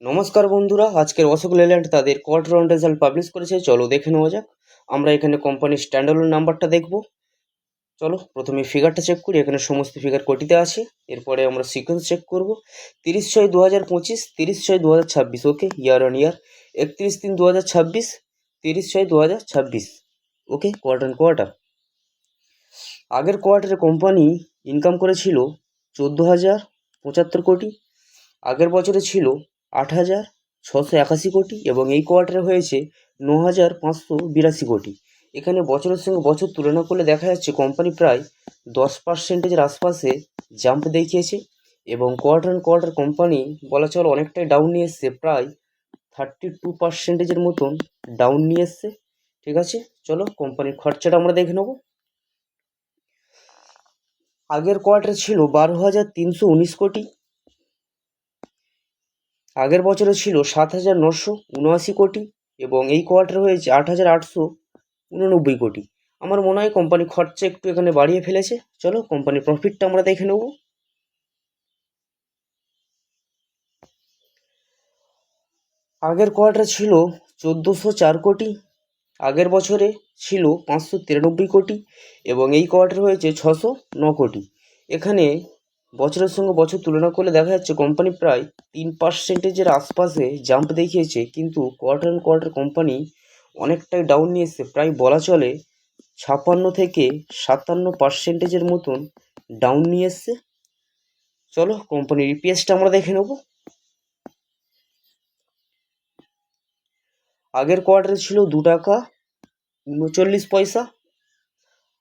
নমস্কার বন্ধুরা, আজকের অশোক লেল্যান্ড তাদের কোয়ার্টার ওয়ান রেজাল্ট পাবলিশ করেছে। চলো দেখে নেওয়া যাক। আমরা এখানে কোম্পানির স্ট্যান্ডার্ড নাম্বারটা দেখব। চলো প্রথমে ফিগারটা চেক করি। এখানে সমস্ত ফিগার কোটিতে আছে। এরপরে আমরা সিকোয়েন্স চেক করব। 30/6/2025, 30/6/2026, okay, year on year. 31/3/2026, 30/6/2026, okay, quarter on quarter. আগের কোয়ার্টারে কোম্পানি ইনকাম করেছিল 14,075 কোটি। আগের বছরে ছিল 8,681 কোটি এবং এই কোয়ার্টারে হয়েছে 9,582 কোটি। এখানে বছরের সঙ্গে বছর তুলনা করলে দেখা যাচ্ছে কোম্পানি প্রায় 10%-এর আশপাশে জাম্প দেখিয়েছে এবং কোয়ার্টার অন কোয়ার্টার কোম্পানি বলা চলে অনেকটাই ডাউন নিয়ে এসছে, প্রায় 32%-এর মতন ডাউন নিয়ে এসছে। ঠিক আছে, চলো কোম্পানির খরচাটা আমরা দেখে নেব। আগের কোয়ার্টারে ছিল 12,319 কোটি। আগের বছরে ছিল 7,979 কোটি এবং এই কোয়ার্টারে হয়েছে 8,889 কোটি। আমার মনে হয় কোম্পানি খরচা একটু এখানে বাড়িয়ে ফেলেছে। চলো কোম্পানির প্রফিটটা আমরা দেখে নেব। আগের কোয়ার্টারে ছিল 1,404 কোটি। আগের বছরে ছিল 593 কোটি এবং এই কোয়ার্টারে হয়েছে 609 কোটি। এখানে বছরের সঙ্গে বছর তুলনা করলে দেখা যাচ্ছে কোম্পানি প্রায় 3%-এর আশপাশে জাম্প দেখিয়েছে, কিন্তু কোয়ার্টার অন কোয়ার্টার কোম্পানি অনেকটাই ডাউন নিয়ে এসছে, প্রায় বলা চলে 56-57%-এর মতন ডাউন নিয়ে এসছে। চলো কোম্পানির ইপিএসটা আমরা দেখে নেব। আগের কোয়ার্টারে ছিল 2 টাকা 39 পয়সা।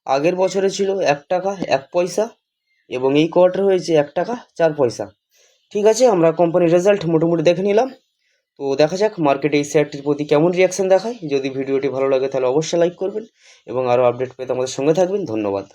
আগের বছরে ছিল 1 টাকা 1 পয়সা এবং এই কোয়ার্টার হয়েছে 1 টাকা 4 পয়সা। ঠিক আছে, আমরা কোম্পানির রেজাল্ট মোটামুটি দেখে নিলাম। তো দেখা যাক মার্কেটে এই শেয়ারটির প্রতি কেমন রিয়াকশন দেখায়। যদি ভিডিওটি ভালো লাগে তাহলে অবশ্যই লাইক করবেন এবং আরও আপডেট পেতে আমাদের সঙ্গে থাকবেন। ধন্যবাদ।